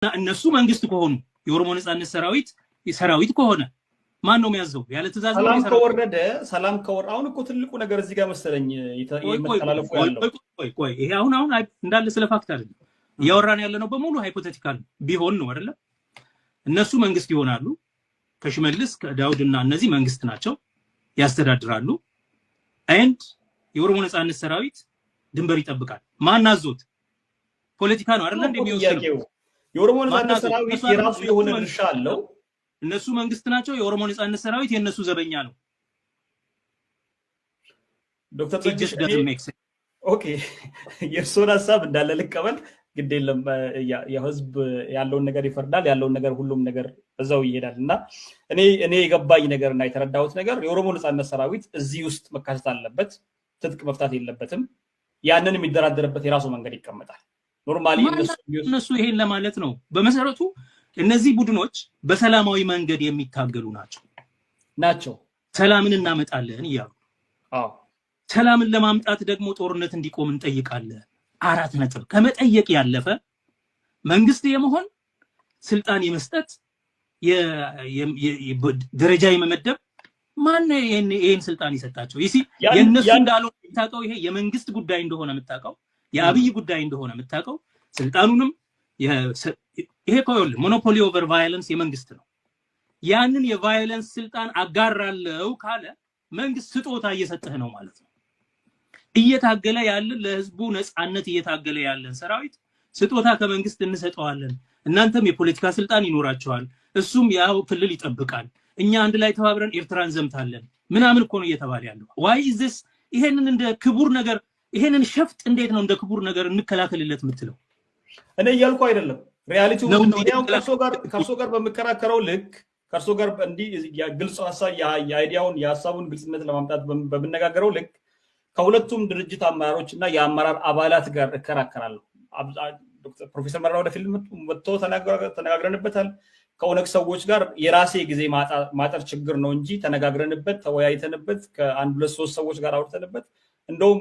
እነሱ መንግስት ከሆኑ የኦሮሞ ነጻነት ሰራዊት ከሆነ ማን ነው የሚያዘው? ያለ ትእዛዝ ነው። ሰላም ከወረደ አሁን እኮ ትልቁ ነገር እዚህ ጋር መሰለኝ ይተላለፉ ያለው። ቆይ ይሄ አሁን እንዳለ ስለ ፋክት አይደለም ያወራን ያለ ነው። በሙሉ ሃይፖቴቲካል ቢሆን ነው አይደለ? እነሱ መንግስት ይሆናሉ። ከሽመልስ ከዳውድና እነዚህ መንግስት ናቸው፣ ያስተዳድራሉ። ኤንድ የኦሮሞ ነጻነት ሰራዊት ድንበር ይጠብቃል። ማን አዞት? ፖለቲካ ነው አይደለ? እንደሚወስነው የኦሮሞ ነጻነት ሰራዊት የራሱ የሆነ ድርሻ አለው። እነሱ መንግስት ናቸው፣ የኦሮሞ ነጻነት ሰራዊት የነሱ ዘበኛ ነው። ዶክተር ተጅሽ ኦኬ የእርሶን ሀሳብ እንዳለ ልቀበል፣ ግድ የለም የህዝብ ያለውን ነገር ይፈርዳል፣ ያለውን ነገር ሁሉም ነገር በዛው ይሄዳል። እና እኔ የገባኝ ነገርና የተረዳሁት ነገር የኦሮሞ ነጻነት ሰራዊት እዚህ ውስጥ መካተት አለበት፣ ትጥቅ መፍታት የለበትም። ያንን የሚደራደርበት የራሱ መንገድ ይቀመጣል። ኖርማሊ እነሱ ይሄን ለማለት ነው። በመሰረቱ እነዚህ ቡድኖች በሰላማዊ መንገድ የሚታገሉ ናቸው። ሰላምን እናመጣለን እያሉ ሰላምን ለማምጣት ደግሞ ጦርነት እንዲቆም እንጠይቃለን። 4 ነጥብ ከመጠየቅ ያለፈ መንግስት የመሆን ስልጣን የመስጠት ደረጃ የመመደብ ማን ነው ይሄን ስልጣን ይሰጣቸው? የነሱ እንዳልሆነ የምታውቀው ይሄ የመንግስት ጉዳይ እንደሆነ የምታውቀው የአብይ ጉዳይ እንደሆነ የምታውቀው ስልጣኑንም ይሄ ኮል ሞኖፖሊ ኦቨር ቫዮለንስ የመንግስት ነው። ያንን የቫዮለንስ ስልጣን አጋራለው ካለ መንግስት ስጦታ እየሰጠህ ነው ማለት ነው። እየታገለ ያለን ለህዝቡ ነፃነት እየታገለ ያለን ሰራዊት ስጦታ ከመንግስት እንሰጠዋለን፣ እናንተም የፖለቲካ ስልጣን ይኖራቸዋል፣ እሱም ያው ክልል ይጠብቃል፣ እኛ አንድ ላይ ተባብረን ኤርትራን ዘምታለን ምናምን እኮ ነው እየተባለ ያለው። why is this? ይሄንን እንደ ክቡር ነገር ይሄንን ሸፍጥ እንዴት ነው እንደ ክቡር ነገር እንከላከልለት የምትለው? እኔ እያልኩ አይደለም። ሪያሊቲው ነው። ከርሶ ጋር በመከራከረው ልክ ከርሶ ጋር እንዲህ ግልጽ ሐሳብ የአይዲያውን የሐሳቡን ግልጽነት ለማምጣት በመነጋገረው ልክ ከሁለቱም ድርጅት አመራሮች እና የአመራር አባላት ጋር እከራከራለሁ። ፕሮፌሰር መረራ ወደ ፊልም መጥቶ ተነጋግረንበታል። ከኦነግ ሰዎች ጋር የራሴ ጊዜ ማጠር ችግር ነው እንጂ ተነጋግረንበት ተወያይተንበት ከአንድ 2-3 ሰዎች ጋር አውርተንበት እንደውም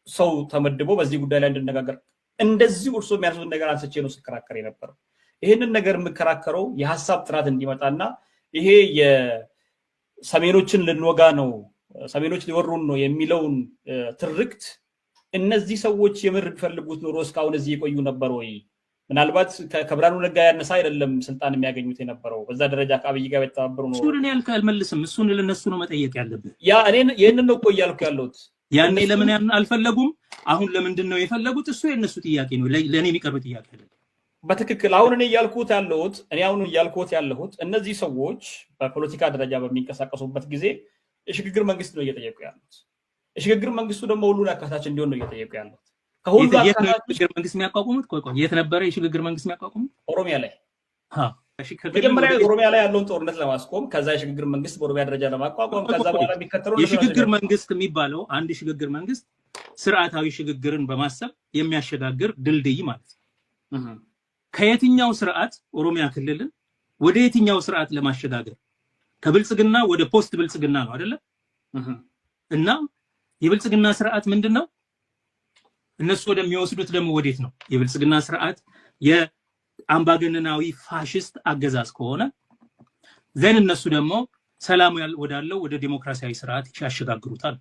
ሰው ተመድቦ በዚህ ጉዳይ ላይ እንድነጋገር እንደዚህ እርሶ የሚያነሱትን ነገር አንስቼ ነው ስከራከር የነበረው። ይሄንን ነገር የምከራከረው የሐሳብ ጥራት እንዲመጣና ይሄ የሰሜኖችን ልንወጋ ነው ሰሜኖች ሊወሩን ነው የሚለውን ትርክት እነዚህ ሰዎች የምር ቢፈልጉት ኖሮ እስካሁን እዚህ የቆዩ ነበር ወይ? ምናልባት ከብርሃኑ ነጋ ያነሳ አይደለም ስልጣን የሚያገኙት የነበረው በዛ ደረጃ ከአብይ ጋር የተባበሩ ነው። እሱን ያልከ አልመልስም። እሱን ለነሱ ነው መጠየቅ ያለብህ። ይሄንን ነው እኮ እያልኩ ያለሁት። ያኔ ለምን አልፈለጉም? አሁን ለምንድን ነው የፈለጉት? እሱ የነሱ ጥያቄ ነው፣ ለኔ የሚቀርብ ጥያቄ አይደለም። በትክክል አሁን እኔ እያልኩት ያለሁት እነዚህ ሰዎች በፖለቲካ ደረጃ በሚንቀሳቀሱበት ጊዜ የሽግግር መንግስት ነው እየጠየቁ ያሉት። የሽግግር መንግስቱ ደግሞ ሁሉን አካታች እንዲሆን ነው እየጠየቁ ያሉት። ከሁሉ የሽግግር መንግስት የሚያቋቁሙት የት ነበረ? የሽግግር መንግስት የሚያቋቁሙት ኦሮሚያ ላይ መጀመሪያ ኦሮሚያ ላይ ያለውን ጦርነት ለማስቆም ከዛ የሽግግር መንግስት በኦሮሚያ ደረጃ ለማቋቋም ከዛ በኋላ የሚከተለው የሽግግር መንግስት የሚባለው አንድ ሽግግር መንግስት ስርዓታዊ ሽግግርን በማሰብ የሚያሸጋግር ድልድይ ማለት ነው። ከየትኛው ስርዓት ኦሮሚያ ክልልን ወደ የትኛው ስርዓት ለማሸጋገር ከብልጽግና ወደ ፖስት ብልጽግና ነው አይደለ? እና የብልጽግና ስርዓት ምንድነው? እነሱ ወደሚወስዱት ደግሞ ወዴት ነው? የብልጽግና ስርዓት የአምባገነናዊ ፋሽስት አገዛዝ ከሆነ ዘን እነሱ ደግሞ ሰላም ወዳለው ወደ ዲሞክራሲያዊ ስርዓት ያሸጋግሩታል።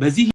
በዚህ